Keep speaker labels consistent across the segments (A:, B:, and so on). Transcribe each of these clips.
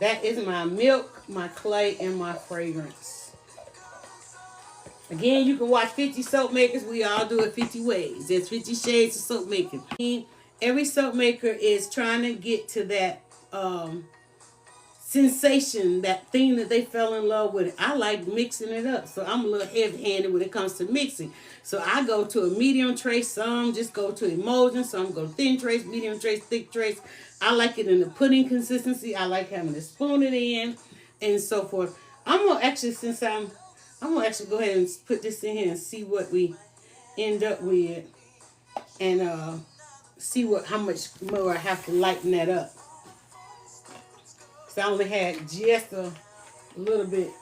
A: That is my milk, my clay, and my fragrance. Again, you can watch 50 soap makers. We all do it 50 ways. There's 50 shades of soap making. Every soap maker is trying to get to that sensation, that thing that they fell in love with. I like mixing it up, so I'm a little heavy-handed when it comes to mixing. So I go to a medium trace, some just go to emulsion, some go thin trace, medium trace, thick trace. I like it in the pudding consistency. I like having to spoon it in and so forth. I'm gonna actually, I'm gonna actually go ahead and put this in here and see what we end up with, and see how much more I have to lighten that up. So I only had just a little bit.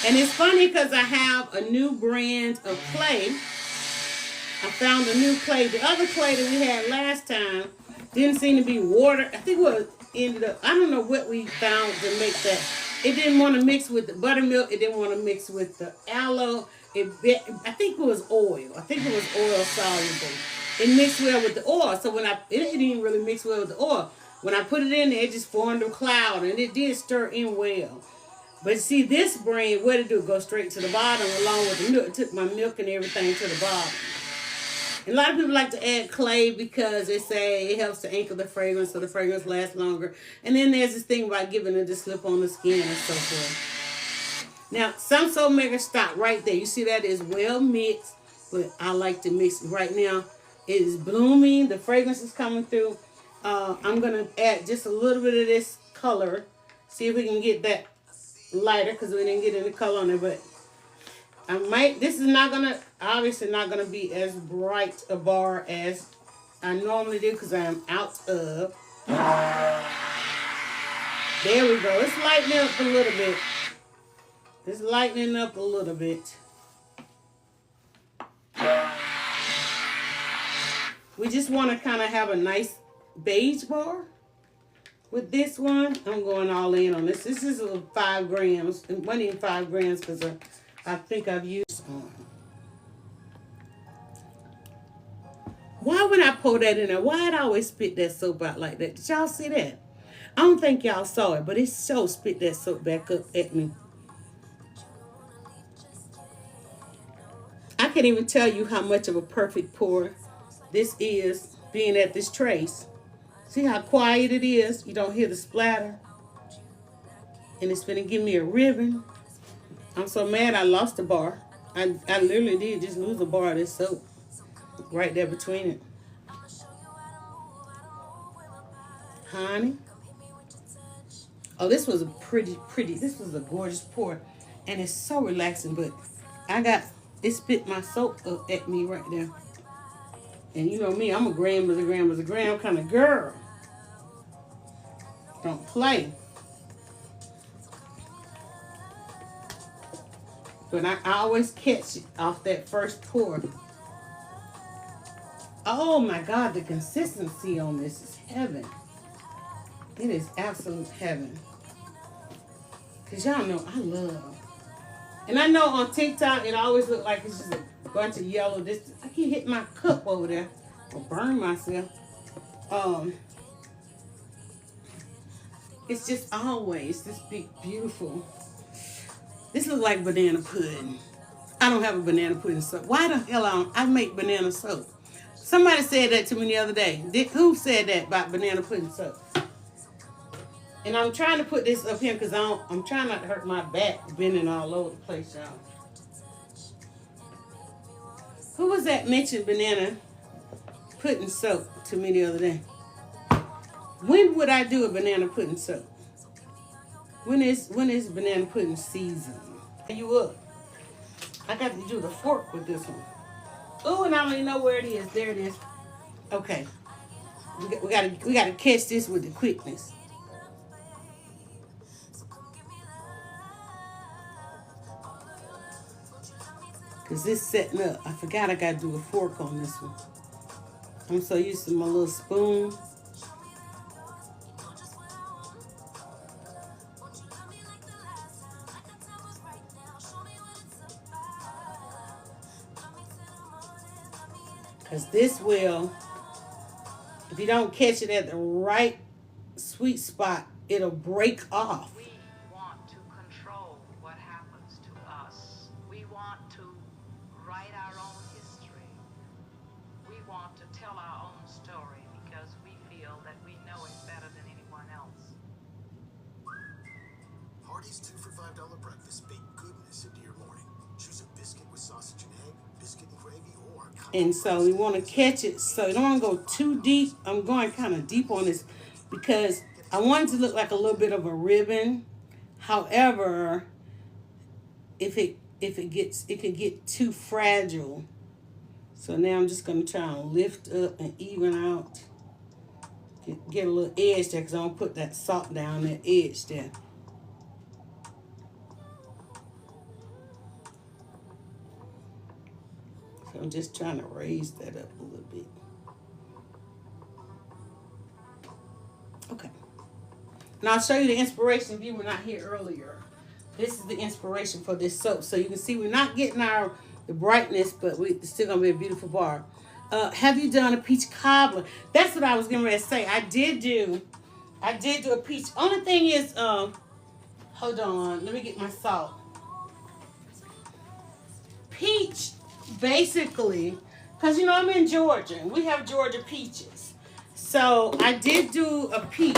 A: And it's funny because I have a new brand of clay. I found a new clay. The other clay that we had last time didn't seem to be water. I think what ended up, I don't know what we found to make that. It didn't want to mix with the buttermilk. It didn't want to mix with the aloe. I think it was oil. I think it was oil soluble. It mixed well with the oil. So it didn't even really mix well with the oil. When I put it in there, it just formed a cloud, and it did stir in well. But see, this brand, what it do? Go straight to the bottom along with the milk. It took my milk and everything to the bottom. And a lot of people like to add clay because they say it helps to anchor the fragrance so the fragrance lasts longer. And then there's this thing about giving it to slip on the skin and so forth. Now, some soap makers stop right there. You see that is well mixed, but I like to mix it right now. It is blooming. The fragrance is coming through. I'm going to add just a little bit of this color. See if we can get that lighter because we didn't get any color on it. But this is not going to, obviously not going to be as bright a bar as I normally do because I'm out of. There we go. It's lightening up a little bit. It's lightening up a little bit. We just want to kind of have a nice beige bar with this one. I'm going all in on this. This is 5 grams. It wasn't even 5 grams because I think I've used on. Why when I pour that in there, why it always spit that soap out like that? Did y'all see that? I don't think y'all saw it, but it so spit that soap back up at me. I can't even tell you how much of a perfect pour this is being at this trace. See how quiet it is? You don't hear the splatter. And it's gonna give me a ribbon. I'm so mad I lost the bar. I literally did just lose a bar of this soap. Right there between it. Honey. Oh, this was a pretty. This was a gorgeous pour. And it's so relaxing, but it spit my soap up at me right there. And you know me, I'm a gram kind of girl. Don't play. But I always catch it off that first pour. Oh my God, the consistency on this is heaven. It is absolute heaven. Because y'all know I love. And I know on TikTok, it always looks like it's just a bunch of yellow. I keep hitting my cup over there. I'll burn myself. It's just always this big, beautiful. This looks like banana pudding. I don't have a banana pudding soap. Why the hell I make banana soap? Somebody said that to me the other day. Who said that about banana pudding soap? And I'm trying to put this up here because I'm trying not to hurt my back bending all over the place, y'all. Who was that mentioned banana pudding soap to me the other day? When would I do a banana pudding soap? When is banana pudding season? You up? I got to do the fork with this one. Oh, and I don't even know where it is. There it is. Okay. We gotta catch this with the quickness. Cause this setting up. I forgot I gotta do a fork on this one. I'm so used to my little spoon. Because this will If you don't catch it at the right sweet spot, it'll break off.
B: We want to control what happens to us. We want to write our own history. We want to tell our own story because we feel that we know it better than anyone else.
C: Hardee's 2 for $5 breakfast. Big goodness into your morning. Choose a biscuit with sausage and egg, biscuit and gravy, or
A: And so we want to catch it. So you don't want to go too deep. I'm going kind of deep on this because I want it to look like a little bit of a ribbon. However, if it can get too fragile. So now I'm just going to try and lift up and even out. Get a little edge there because I'm going to put that salt down that edge there. So I'm just trying to raise that up a little bit. Okay. And I'll show you the inspiration if you were not here earlier. This is the inspiration for this soap. So you can see we're not getting the brightness, but it's still going to be a beautiful bar. Have you done a peach cobbler? That's what I was getting ready to say. I did do a peach. Only thing is, hold on. Let me get my salt. Peach, basically, because, I'm in Georgia. And we have Georgia peaches. So I did do a peach.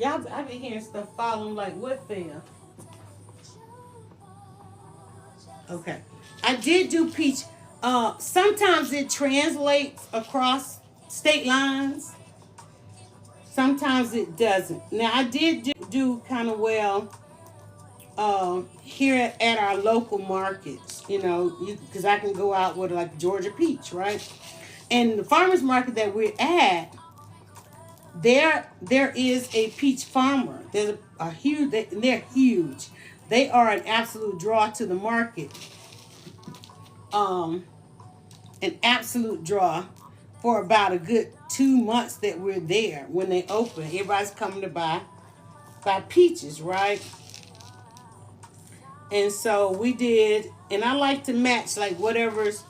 A: Y'all, I be hearing stuff falling like what fell? Okay. I did do peach. Sometimes it translates across state lines. Sometimes it doesn't. Now, I did do kind of well here at our local markets, because I can go out with like Georgia peach, right? And the farmers market that we're at, there is a peach farmer. There's a huge, they're huge. They are an absolute draw to the market. An absolute draw for about a good 2 months that we're there when they open. Everybody's coming to buy peaches, right? And so we did, and I like to match like whatever's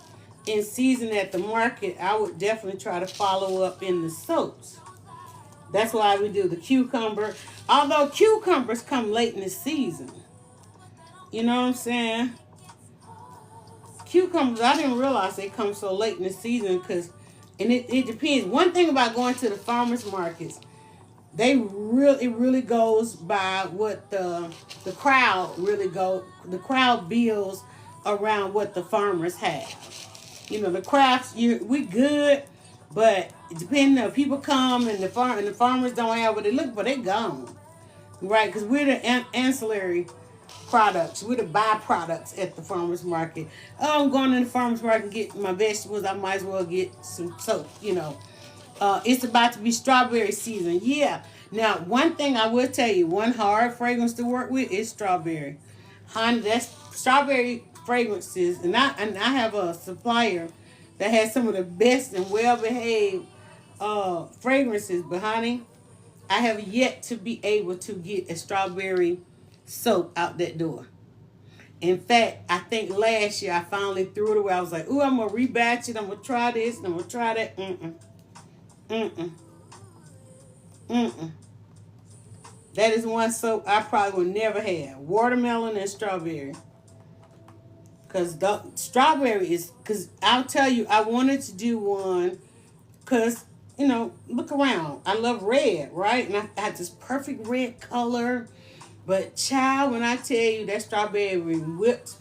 A: in season at the market. I would definitely try to follow up in the soaps. That's why we do the cucumber. Although cucumbers come late in the season. You know what I'm saying? Cucumbers, I didn't realize they come so late in the season because, and it depends. One thing about going to the farmers markets, it really goes by what the crowd the crowd builds around what the farmers have. The crafts, we good, but depending on people come and the farmers don't have what they look for, they gone, right? Because we're the ancillary products, we're the byproducts at the farmers market. Oh, I'm going to the farmers market and get my vegetables. I might as well get some soap. It's about to be strawberry season. Yeah. Now, one thing I will tell you, one hard fragrance to work with is strawberry. Honey, that's strawberry fragrances, and I have a supplier that has some of the best and well-behaved fragrances. But honey, I have yet to be able to get a strawberry soap out that door. In fact, I think last year I finally threw it away. I was like, ooh, I'm going to rebatch it. I'm going to try this and I'm going to try that. That is one soap I probably would never have. Watermelon and strawberry. Because strawberry is, because I'll tell you, I wanted to do one because, look around. I love red, right? And I had this perfect red color. But child, when I tell you that strawberry whipped